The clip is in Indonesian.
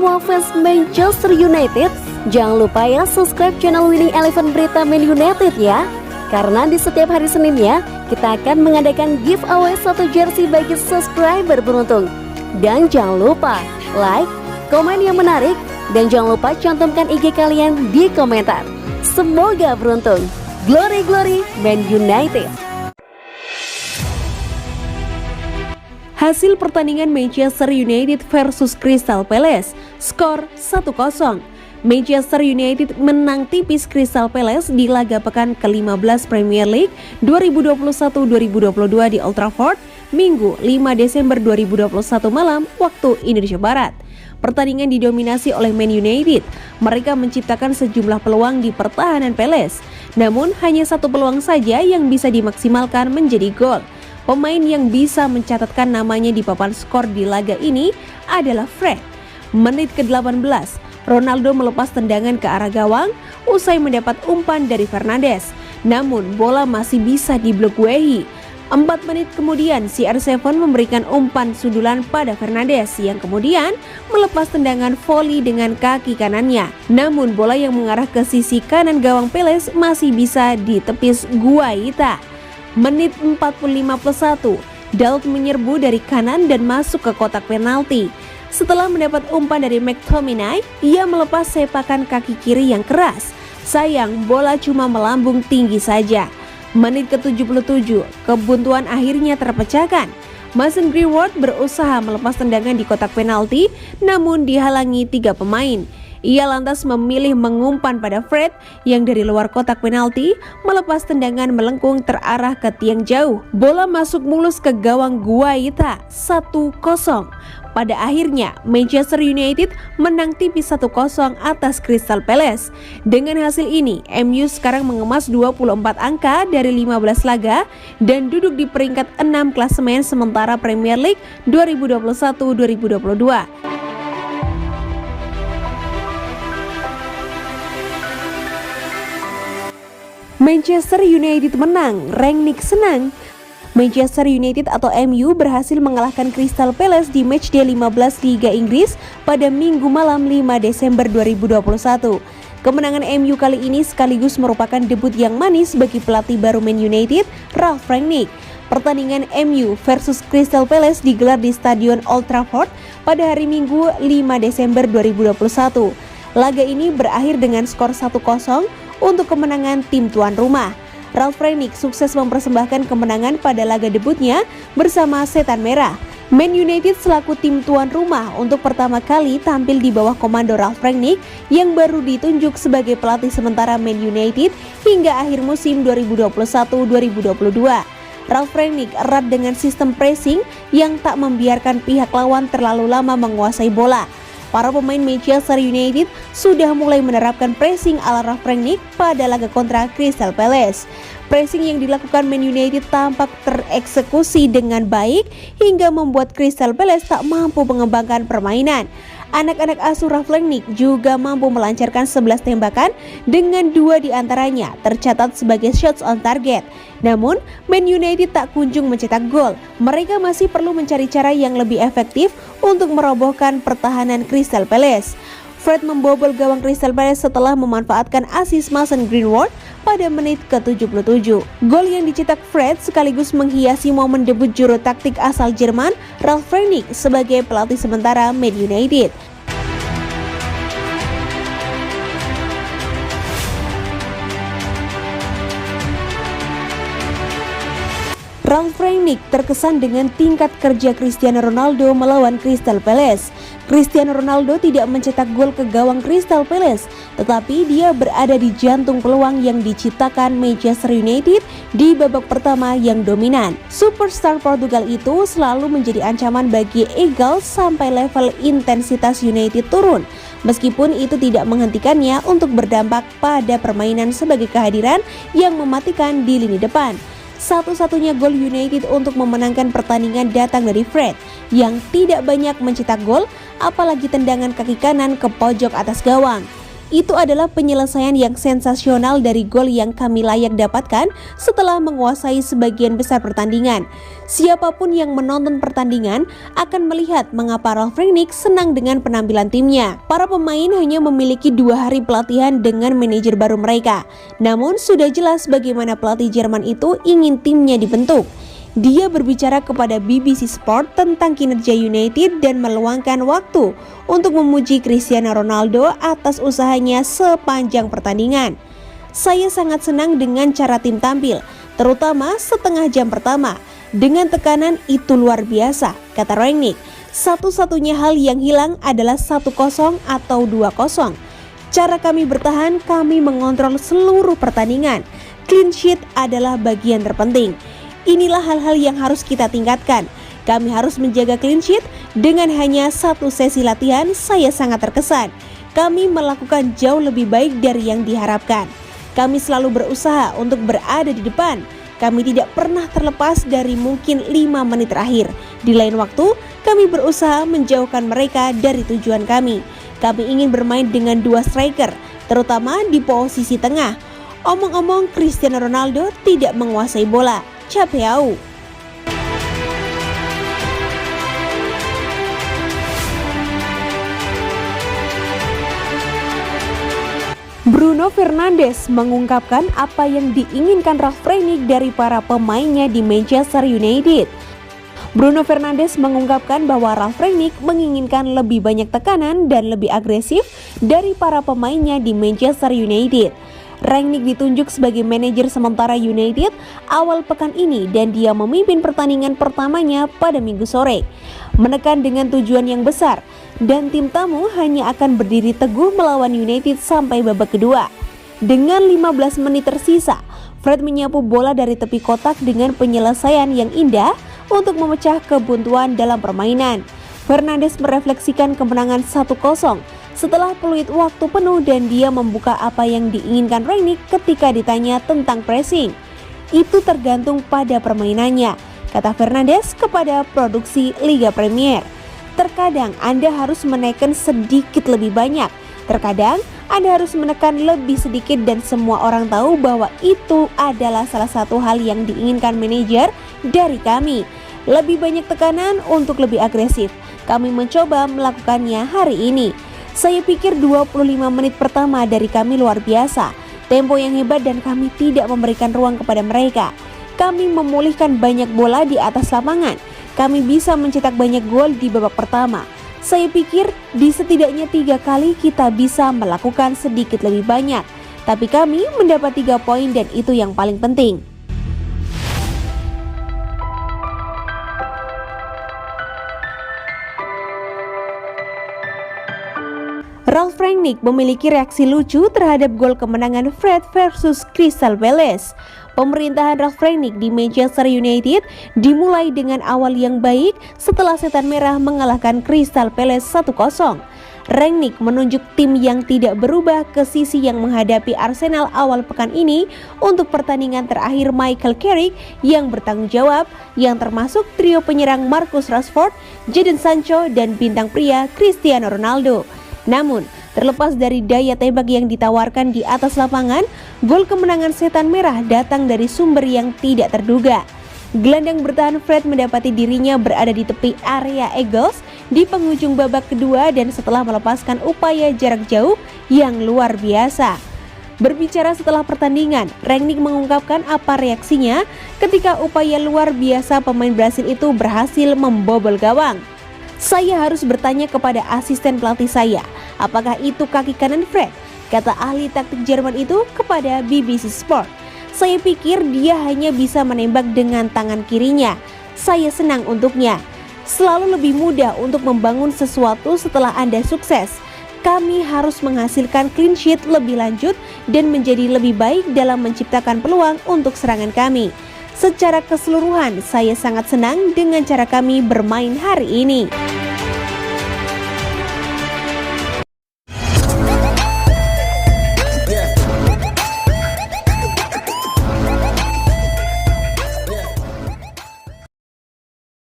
semua fans Manchester United, jangan lupa ya subscribe channel Winning Eleven Berita Man United ya. Karena di setiap hari Seninnya, kita akan mengadakan giveaway 1 jersey bagi subscriber beruntung. Dan jangan lupa like, komen yang menarik, dan jangan lupa cantumkan IG kalian di komentar. Semoga beruntung. Glory Glory Man United. Hasil pertandingan Manchester United versus Crystal Palace, skor 1-0. Manchester United menang tipis Crystal Palace di laga pekan ke-15 Premier League 2021-2022 di Old Trafford, Minggu 5 Desember 2021 malam waktu Indonesia Barat. Pertandingan didominasi oleh Man United. Mereka menciptakan sejumlah peluang di pertahanan Palace, namun hanya satu peluang saja yang bisa dimaksimalkan menjadi gol. Pemain yang bisa mencatatkan namanya di papan skor di laga ini adalah Fred. Menit ke-18, Ronaldo melepas tendangan ke arah gawang usai mendapat umpan dari Fernandes. Namun bola masih bisa diblok Guehi. 4 menit kemudian CR7 memberikan umpan sundulan pada Fernandes yang kemudian melepas tendangan voli dengan kaki kanannya. Namun bola yang mengarah ke sisi kanan gawang Palace masih bisa ditepis Guaita. Menit 45+1, Daud menyerbu dari kanan dan masuk ke kotak penalti. Setelah mendapat umpan dari McTominay, ia melepas sepakan kaki kiri yang keras. Sayang, bola cuma melambung tinggi saja. Menit ke-77, kebuntuan akhirnya terpecahkan. Mason Greenwood berusaha melepas tendangan di kotak penalti, namun dihalangi 3 pemain. Ia lantas memilih mengumpan pada Fred yang dari luar kotak penalti melepas tendangan melengkung terarah ke tiang jauh. Bola masuk mulus ke gawang Guaita, 1-0. Pada akhirnya Manchester United menang tipis 1-0 atas Crystal Palace. Dengan hasil ini, MU sekarang mengemas 24 angka dari 15 laga dan duduk di peringkat 6 klasemen sementara Premier League 2021-2022. Manchester United menang, Rangnick senang. Manchester United atau MU berhasil mengalahkan Crystal Palace di matchday 15 Liga Inggris pada Minggu malam 5 Desember 2021. Kemenangan MU kali ini sekaligus merupakan debut yang manis bagi pelatih baru Man United, Ralf Rangnick. Pertandingan MU versus Crystal Palace digelar di Stadion Old Trafford pada hari Minggu 5 Desember 2021. Laga ini berakhir dengan skor 1-0 untuk kemenangan tim tuan rumah. Ralf Rangnick sukses mempersembahkan kemenangan pada laga debutnya bersama Setan Merah. Man United selaku tim tuan rumah untuk pertama kali tampil di bawah komando Ralf Rangnick yang baru ditunjuk sebagai pelatih sementara Man United hingga akhir musim 2021-2022. Ralf Rangnick erat dengan sistem pressing yang tak membiarkan pihak lawan terlalu lama menguasai bola. Para pemain Manchester United sudah mulai menerapkan pressing ala Ralf Rangnick pada laga kontra Crystal Palace. Pressing yang dilakukan Man United tampak tereksekusi dengan baik hingga membuat Crystal Palace tak mampu mengembangkan permainan. Anak-anak asuh Ralf Rangnick juga mampu melancarkan 11 tembakan dengan 2 diantaranya tercatat sebagai shots on target. Namun, Man United tak kunjung mencetak gol. Mereka masih perlu mencari cara yang lebih efektif untuk merobohkan pertahanan Crystal Palace. Fred membobol gawang Crystal Palace setelah memanfaatkan assist Mason Greenwood pada menit ke-77. Gol yang dicetak Fred sekaligus menghiasi momen debut juru taktik asal Jerman Ralf Rangnick sebagai pelatih sementara Man United. Ralf Rangnick terkesan dengan tingkat kerja Cristiano Ronaldo melawan Crystal Palace. Cristiano Ronaldo tidak mencetak gol ke gawang Crystal Palace, tetapi dia berada di jantung peluang yang diciptakan Manchester United di babak pertama yang dominan. Superstar Portugal itu selalu menjadi ancaman bagi Eagles sampai level intensitas United turun. Meskipun itu tidak menghentikannya untuk berdampak pada permainan sebagai kehadiran yang mematikan di lini depan. Satu-satunya gol United untuk memenangkan pertandingan datang dari Fred yang tidak banyak mencetak gol, apalagi tendangan kaki kanan ke pojok atas gawang. Itu adalah penyelesaian yang sensasional dari gol yang kami layak dapatkan setelah menguasai sebagian besar pertandingan. Siapapun yang menonton pertandingan akan melihat mengapa Ralf Rangnick senang dengan penampilan timnya. Para pemain hanya memiliki 2 hari pelatihan dengan manajer baru mereka. Namun sudah jelas bagaimana pelatih Jerman itu ingin timnya dibentuk. Dia berbicara kepada BBC Sport tentang kinerja United dan meluangkan waktu untuk memuji Cristiano Ronaldo atas usahanya sepanjang pertandingan. Saya sangat senang dengan cara tim tampil, terutama setengah jam pertama. Dengan tekanan itu luar biasa, kata Rangnick. Satu-satunya hal yang hilang adalah 1-0 atau 2-0. Cara kami bertahan, kami mengontrol seluruh pertandingan. Clean sheet adalah bagian terpenting. Inilah hal-hal yang harus kita tingkatkan. Kami harus menjaga clean sheet. Dengan hanya 1 sesi latihan, saya sangat terkesan. Kami melakukan jauh lebih baik dari yang diharapkan. Kami selalu berusaha untuk berada di depan. Kami tidak pernah terlepas dari mungkin 5 menit terakhir. Di lain waktu, kami berusaha menjauhkan mereka dari tujuan kami. Kami ingin bermain dengan 2 striker, terutama di posisi tengah. Omong-omong, Cristiano Ronaldo tidak menguasai bola. Capeu. Bruno Fernandes mengungkapkan apa yang diinginkan Ralf Rangnick dari para pemainnya di Manchester United. Bruno Fernandes mengungkapkan bahwa Ralf Rangnick menginginkan lebih banyak tekanan dan lebih agresif dari para pemainnya di Manchester United. Rangnick ditunjuk sebagai manajer sementara United awal pekan ini dan dia memimpin pertandingan pertamanya pada Minggu sore. Menekan dengan tujuan yang besar dan tim tamu hanya akan berdiri teguh melawan United sampai babak kedua. Dengan 15 menit tersisa, Fred menyapu bola dari tepi kotak dengan penyelesaian yang indah untuk memecah kebuntuan dalam permainan. Fernandes merefleksikan kemenangan 1-0 setelah peluit waktu penuh dan dia membuka apa yang diinginkan Rangnick ketika ditanya tentang pressing. Itu tergantung pada permainannya, kata Fernandes kepada produksi Liga Premier. Terkadang Anda harus menekan sedikit lebih banyak, terkadang Anda harus menekan lebih sedikit dan semua orang tahu bahwa itu adalah salah satu hal yang diinginkan manajer dari kami. Lebih banyak tekanan untuk lebih agresif. Kami mencoba melakukannya hari ini. Saya pikir 25 menit pertama dari kami luar biasa. Tempo yang hebat dan kami tidak memberikan ruang kepada mereka. Kami memulihkan banyak bola di atas lapangan. Kami bisa mencetak banyak gol di babak pertama. Saya pikir di setidaknya 3 kali kita bisa melakukan sedikit lebih banyak. Tapi kami mendapat 3 poin dan itu yang paling penting. Ralf Rangnick memiliki reaksi lucu terhadap gol kemenangan Fred versus Crystal Palace. Pemerintahan Ralf Rangnick di Manchester United dimulai dengan awal yang baik setelah Setan Merah mengalahkan Crystal Palace 1-0. Rangnick menunjuk tim yang tidak berubah ke sisi yang menghadapi Arsenal awal pekan ini untuk pertandingan terakhir Michael Carrick yang bertanggung jawab, yang termasuk trio penyerang Marcus Rashford, Jadon Sancho, dan bintang pria Cristiano Ronaldo. Namun, terlepas dari daya tembak yang ditawarkan di atas lapangan, gol kemenangan Setan Merah datang dari sumber yang tidak terduga. Gelandang bertahan Fred mendapati dirinya berada di tepi area Eagles di penghujung babak kedua dan setelah melepaskan upaya jarak jauh yang luar biasa. Berbicara setelah pertandingan, Rangnick mengungkapkan apa reaksinya ketika upaya luar biasa pemain Brasil itu berhasil membobol gawang. Saya harus bertanya kepada asisten pelatih saya, apakah itu kaki kanan Fred? Kata ahli taktik Jerman itu kepada BBC Sport. Saya pikir dia hanya bisa menembak dengan tangan kirinya. Saya senang untuknya. Selalu lebih mudah untuk membangun sesuatu setelah Anda sukses. Kami harus menghasilkan clean sheet lebih lanjut dan menjadi lebih baik dalam menciptakan peluang untuk serangan kami. Secara keseluruhan, saya sangat senang dengan cara kami bermain hari ini.